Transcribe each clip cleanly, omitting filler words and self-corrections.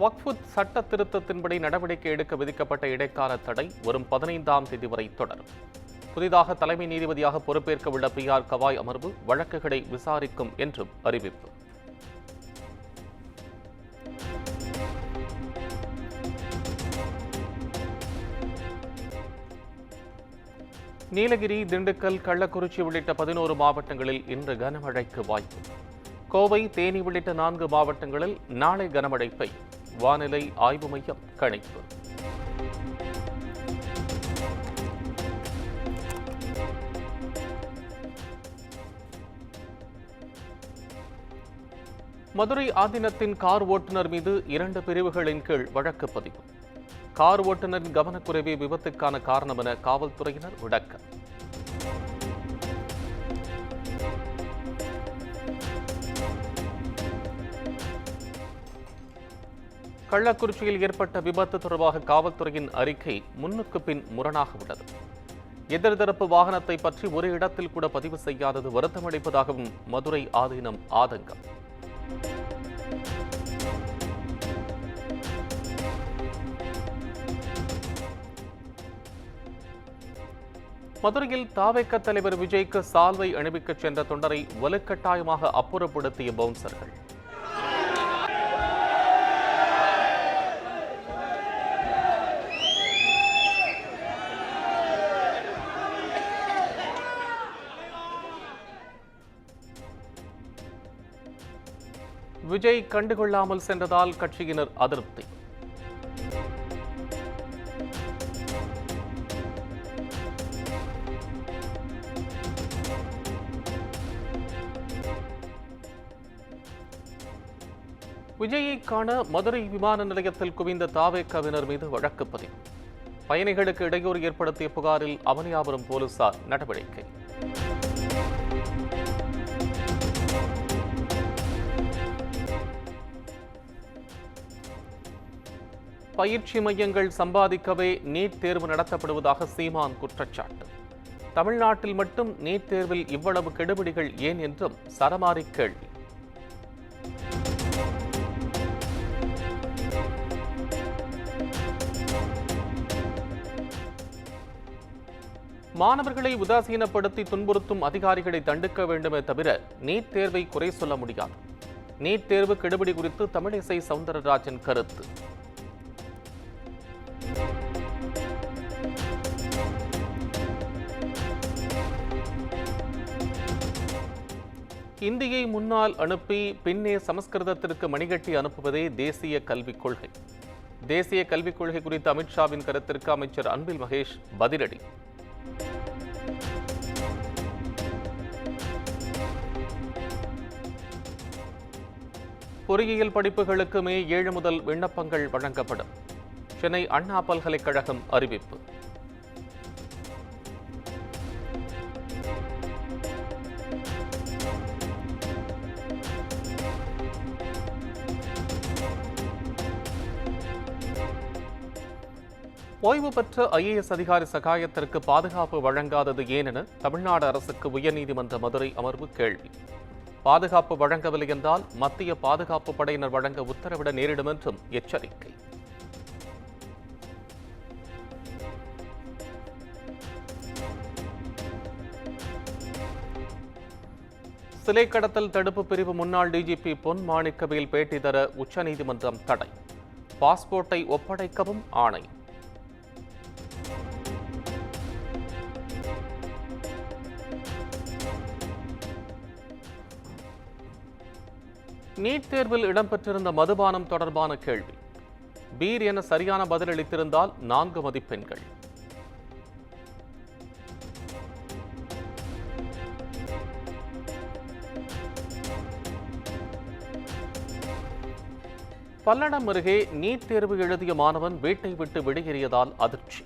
வக்ஃபு சட்ட திருத்தத்தின்படி நடவடிக்கை எடுக்க விதிக்கப்பட்ட இடைக்கால தடை வரும் 15ஆம் தேதி வரை தொடரும். புதிதாக தலைமை நீதிபதியாக பொறுப்பேற்க உள்ள PR கவாய் அமர்வு வழக்குகளை விசாரிக்கும் என்றும் அறிவிப்பு. நீலகிரி, திண்டுக்கல், கள்ளக்குறிச்சி உள்ளிட்ட 11 மாவட்டங்களில் இன்று கனமழைக்கு வாய்ப்பு. கோவை, தேனி உள்ளிட்ட 4 மாவட்டங்களில் நாளை கனமழை பெய்யும். வானிலை ஆய்வு மையம் கணிப்பு. மதுரை ஆதீனத்தின் கார் ஓட்டுநர் மீது 2 பிரிவுகளின் கீழ் வழக்கு பதிவு. கார் ஓட்டுநரின் கவனக்குறைவே விபத்துக்கான காரணம் என காவல்துறையினர் விளக்கம். கள்ளக்குறிச்சியில் ஏற்பட்ட விபத்து தொடர்பாக காவல்துறையின் அறிக்கை முன்னுக்கு பின் முரணாக உள்ளது. எதிர்தரப்பு வாகனத்தை பற்றி ஒரு இடத்தில் கூட பதிவு செய்யாதது வருத்தமளிப்பதாகவும் மதுரை ஆதீனம் ஆதங்கம். மதுரையில் தாவேக தலைவர் விஜய்க்கு சால்வை அணிவிக்கச் சென்ற தொண்டரை வலுக்கட்டாயமாக அப்புறப்படுத்திய பவுன்சர்கள். விஜய் கண்டுகொள்ளாமல் சென்றதால் கட்சியினர் அதிருப்தி. விஜயை காண மதுரை விமான நிலையத்தில் குவிந்த தாவேகவினர் மீது வழக்கு பதிவு. பயணிகளுக்கு இடையூறு ஏற்படுத்திய புகாரில் அவனியாபுரம் போலீசார் நடவடிக்கை. பயிற்சி மையங்கள் சம்பாதிக்கவே நீட் தேர்வு நடத்தப்படுவதாக சீமான் குற்றச்சாட்டு. தமிழ்நாட்டில் மட்டும் நீட் தேர்வில் இவ்வளவு கெடுபிடிகள் ஏன் என்றும் சரமாரி கேள்வி. மாணவர்களை உதாசீனப்படுத்தி துன்புறுத்தும் அதிகாரிகளை தண்டிக்க வேண்டுமே தவிர நீட் தேர்வை குறை சொல்ல முடியாது. நீட் தேர்வு கெடுபிடி குறித்து தமிழிசை சவுந்தரராஜன் கருத்து. இந்தியை முன்னால் அனுப்பி பின்னே சமஸ்கிருதத்திற்கு மணிகட்டி அனுப்புவதே தேசிய கல்விக் கொள்கை. தேசிய கல்விக் கொள்கை குறித்த அமித்ஷாவின் கருத்திற்கு அமைச்சர் அன்பில் மகேஷ் பதிலடி. பொறியியல் படிப்புகளுக்கு மே 7 முதல் விண்ணப்பங்கள் வழங்கப்படும். சென்னை அண்ணா பல்கலைக்கழகம் அறிவிப்பு. ஓய்வு பெற்ற IAS அதிகாரி சகாயத்திற்கு பாதுகாப்பு வழங்காதது ஏன் என தமிழ்நாடு அரசுக்கு உயர்நீதிமன்ற மதுரை அமர்வு கேள்வி. பாதுகாப்பு வழங்கவில்லை என்றால் மத்திய பாதுகாப்பு படையினர் வழங்க உத்தரவிட நேரிடும் என்றும் எச்சரிக்கை. சிலை கடத்தல் தடுப்பு பிரிவு முன்னாள் DGP பொன் மாணிக்கவேல் பேட்டி தர உச்சநீதிமன்றம் தடை. பாஸ்போர்ட்டை ஒப்படைக்கவும் ஆணை. நீட் தேர்வில் இடம்பெற்றிருந்த மதுபானம் தொடர்பான கேள்வி. பீர் என சரியான பதிலளித்திருந்தால் 4 மதிப்பெண்கள். பல்லடம் அருகே நீட் தேர்வு எழுதிய மாணவன் வீட்டை விட்டு வெளியேறியதால் அதிர்ச்சி.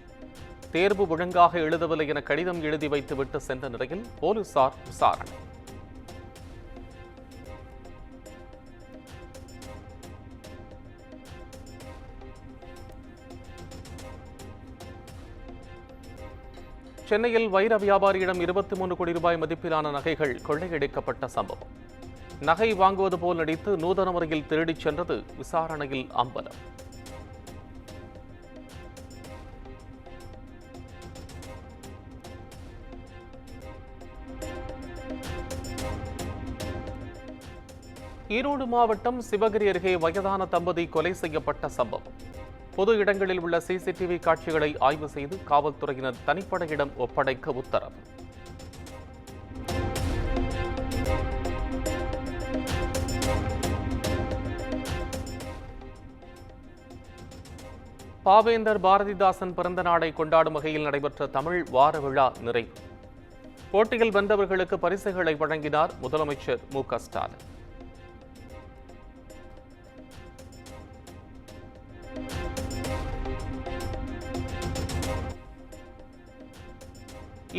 தேர்வு ஒழுங்காக எழுதவில்லை என கடிதம் எழுதி வைத்துவிட்டு சென்ற நிலையில் போலீசார் விசாரணை. சென்னையில் வைர வியாபாரியிடம் 23 கோடி ரூபாய் மதிப்பிலான நகைகள் கொள்ளையடிக்கப்பட்ட சம்பவம். நகை வாங்குவது போல் நடித்து நூதன முறையில் திருடிச் சென்றது விசாரணையில் அம்பலம். ஈரோடு மாவட்டம் சிவகிரி அருகே வயதான தம்பதி கொலை செய்யப்பட்ட சம்பவம். பொது இடங்களில் உள்ள சிசிடிவி காட்சிகளை ஆய்வு செய்து காவல்துறையினர் தனிப்படையிடம் ஒப்படைக்க உத்தரவு. பாவேந்தர் பாரதிதாசன் பிறந்த நாளை கொண்டாடும் வகையில் நடைபெற்ற தமிழ் வார விழா நிறைவு. போட்டியில் வென்றவர்களுக்கு பரிசுகளை வழங்கினார் முதலமைச்சர் மு.க.ஸ்டாலின்.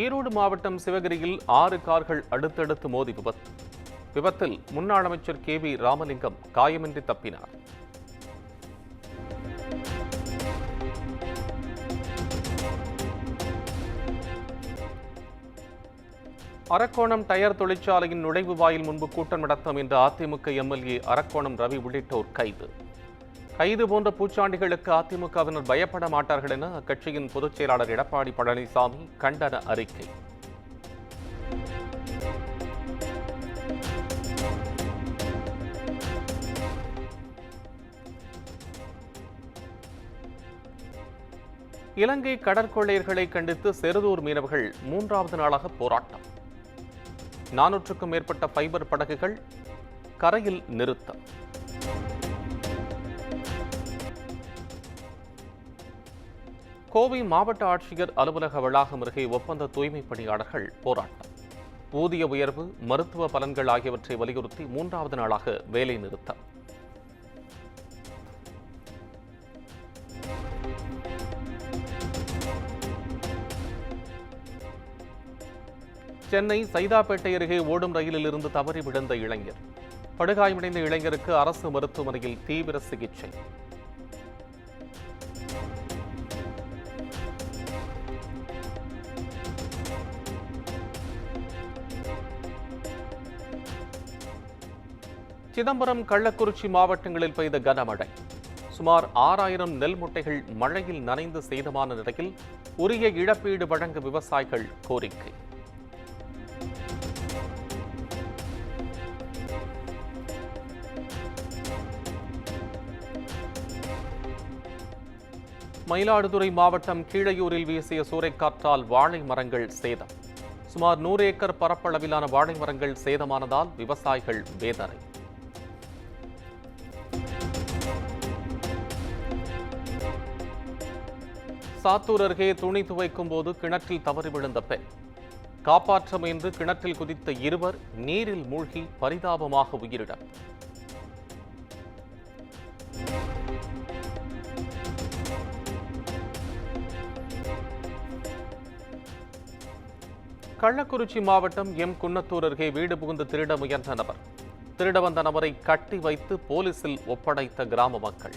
ஈரோடு மாவட்டம் சிவகிரியில் 6 கார்கள் அடுத்தடுத்து மோதி விபத்து. விபத்தில் முன்னாள் அமைச்சர் KV ராமலிங்கம் காயமின்றி தப்பினார். அரக்கோணம் டயர் தொழிற்சாலையின் நுழைவு வாயில் முன்பு கூட்டம் நடத்தும் என்ற அதிமுக MLA அரக்கோணம் ரவி உள்ளிட்டோர் கைது. கைது போன்ற பூச்சாண்டிகளுக்கு அதிமுகவினர் பயப்பட மாட்டார்கள் என அக்கட்சியின் பொதுச் செயலாளர் எடப்பாடி பழனிசாமி கண்டன அறிக்கை. இலங்கை கடற்கொள்ளையர்களை கண்டித்து செருதூர் மீனவர்கள் 3வது நாளாக போராட்டம். 400க்கும் மேற்பட்ட ஃபைபர் படகுகள் கரையில் நிறுத்தம். கோவை மாவட்ட ஆட்சியர் அலுவலக வளாகம் அருகே ஒப்பந்த தூய்மை பணியாளர்கள் போராட்டம். ஊதிய உயர்வு, மருத்துவ பலன்கள் ஆகியவற்றை வலியுறுத்தி 3வது நாளாக வேலை நிறுத்தம். சென்னை சைதாப்பேட்டை அருகே ஓடும் ரயிலில் இருந்து தவறி விழுந்த இளைஞர். படுகாயமடைந்த இளைஞருக்கு அரசு மருத்துவமனையில் தீவிர சிகிச்சை. சிதம்பரம், கள்ளக்குறிச்சி மாவட்டங்களில் பெய்த கனமழை. சுமார் 6000 நெல் மூட்டைகள் மழையில் நனைந்து சேதமான நிலையில் உரிய இழப்பீடு வழங்க விவசாயிகள் கோரிக்கை. மயிலாடுதுறை மாவட்டம் கீழையூரில் வீசிய சூறைக்காற்றால் வாழை மரங்கள் சேதம். சுமார் 100 ஏக்கர் பரப்பளவிலான வாழை மரங்கள் சேதமானதால் விவசாயிகள் வேதனை. சாத்தூர் அருகே துணி துவைக்கும் போது கிணற்றில் தவறி விழுந்த பெண். காப்பாற்ற முயன்று கிணற்றில் குதித்த இருவர் நீரில் மூழ்கி பரிதாபமாக உயிரிழப்பு. கள்ளக்குறிச்சி மாவட்டம் குன்னத்தூர் அருகே வீடு புகுந்து திருட முயன்ற நபர். திருட வந்த நபரை கட்டி வைத்து போலீசில் ஒப்படைத்த கிராம மக்கள்.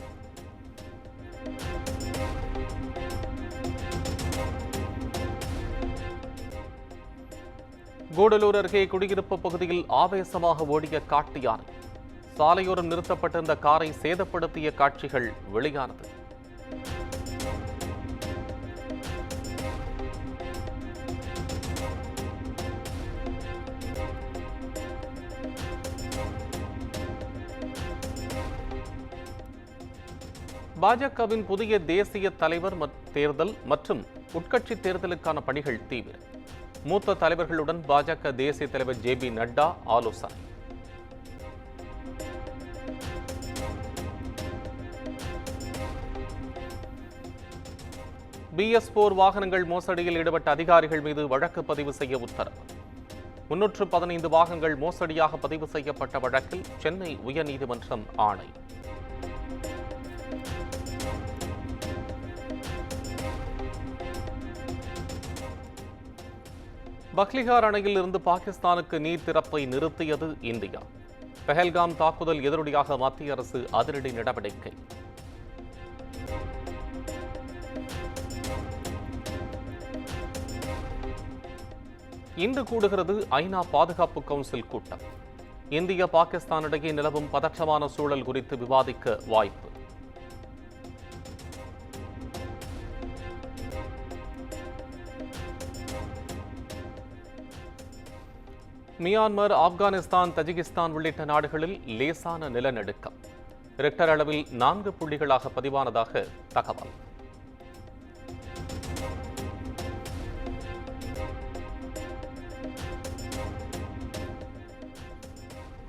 கூடலூர் அருகே குடியிருப்பு பகுதியில் ஆவேசமாக ஓடிய காட்டு யானை. சாலையோரம் நிறுத்தப்பட்டிருந்த காரை சேதப்படுத்திய காட்சிகள் வெளியானது. பாஜகவின் புதிய தேசிய தலைவர் தேர்தல் மற்றும் உட்கட்சி தேர்தலுக்கான பணிகள் தீவிரம். மூத்த தலைவர்களுடன் பாஜக தேசிய தலைவர் JB நட்டா ஆலோசனை. BS4 வாகனங்கள் மோசடியில் ஈடுபட்ட அதிகாரிகள் மீது வழக்கு பதிவு செய்ய உத்தரவு. 315 வாகனங்கள் மோசடியாக பதிவு செய்யப்பட்ட வழக்கில் சென்னை உயர்நீதிமன்றம் ஆணை. பக்லிகார் அணையில் இருந்து பாகிஸ்தானுக்கு நீர் திறப்பை நிறுத்தியது இந்தியா. பஹல்காம் தாக்குதல் எதிரொலியாக மத்திய அரசு அதிரடி நடவடிக்கை. இன்று கூடுகிறது ஐநா பாதுகாப்பு கவுன்சில் கூட்டம். இந்திய பாகிஸ்தான் இடையே நிலவும் பதற்றமான சூழல் குறித்து விவாதிக்க வாய்ப்பு. மியான்மர், ஆப்கானிஸ்தான், தஜிகிஸ்தான் உள்ளிட்ட நாடுகளில் லேசான நிலநடுக்கம் ரிக்டர் அளவில் 4 புள்ளிகளாக பதிவானதாக தகவல்.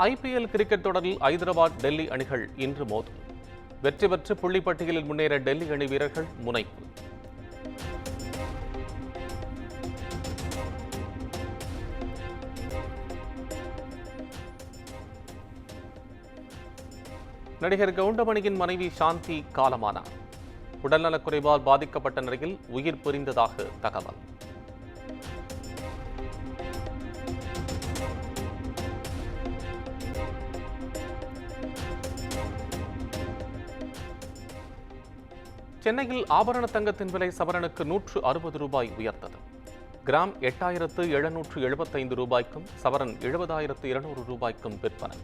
ஐபிஎல் கிரிக்கெட் தொடரில் ஐதராபாத், டெல்லி அணிகள் இன்று மோதும். வெற்றி பெற்று புள்ளிப்பட்டியலில் முன்னேற டெல்லி அணி வீரர்கள் முனைப்பு. நடிகர் கவுண்டமணியின் மனைவி சாந்தி காலமானார். உடல்நலக்குறைவால் பாதிக்கப்பட்ட நிலையில் உயிர் பிரிந்ததாக தகவல். சென்னையில் ஆபரண தங்கத்தின் விலை சவரனுக்கு 160 ரூபாய் உயர்ந்தது. கிராம் 8775 ரூபாய்க்கும் சவரன் 70,200 ரூபாய்க்கும் விற்பனை.